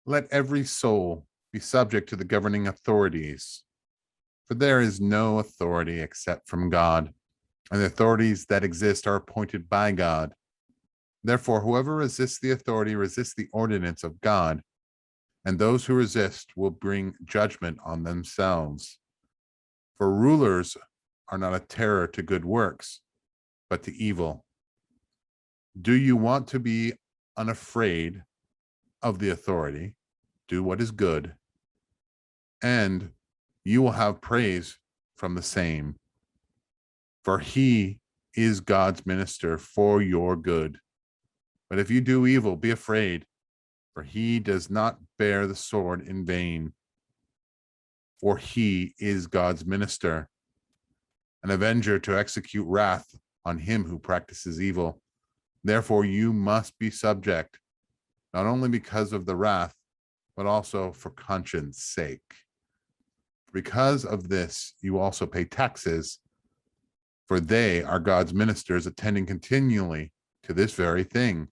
Let every soul be subject to the governing authorities, for there is no authority except from God, and the authorities that exist are appointed by God. Therefore, whoever resists the authority resists the ordinance of God, and those who resist will bring judgment on themselves. For rulers are not a terror to good works, but to evil. Do you want to be unafraid of the authority? Do what is good, and you will have praise from the same. For he is God's minister for your good. But if you do evil, be afraid, for he does not bear the sword in vain. For he is God's minister, an avenger to execute wrath on him who practices evil. Therefore, you must be subject, not only because of the wrath, but also for conscience sake. Because of this, you also pay taxes, for they are God's ministers, attending continually to this very thing.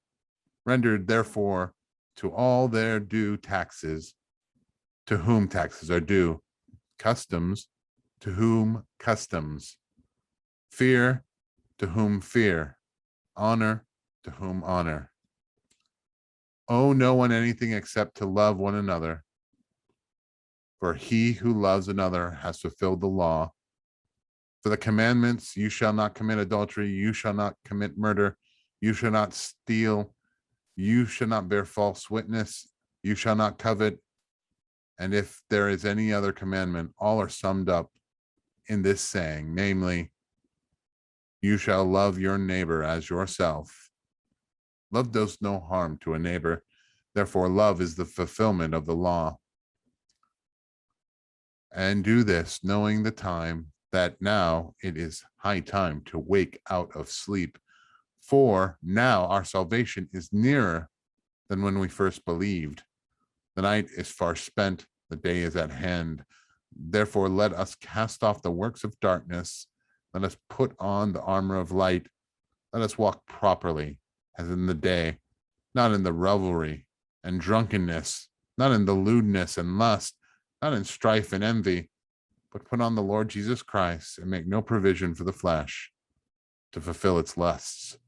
Rendered, therefore, to all their due taxes, to whom taxes are due, customs, to whom customs, fear, to whom fear, honor, to whom honor. Owe no one anything except to love one another, for he who loves another has fulfilled the law. For the commandments, you shall not commit adultery, you shall not commit murder, you shall not steal, you shall not bear false witness, you shall not covet. And if there is any other commandment, all are summed up in this saying, namely, you shall love your neighbor as yourself. Love does no harm to a neighbor. Therefore, love is the fulfillment of the law. And do this, knowing the time, that now it is high time to wake out of sleep. For now our salvation is nearer than when we first believed. The night is far spent, the day is at hand. Therefore, let us cast off the works of darkness. Let us put on the armor of light. Let us walk properly, as in the day, not in the revelry and drunkenness, not in the lewdness and lust, not in strife and envy, but put on the Lord Jesus Christ and make no provision for the flesh to fulfill its lusts.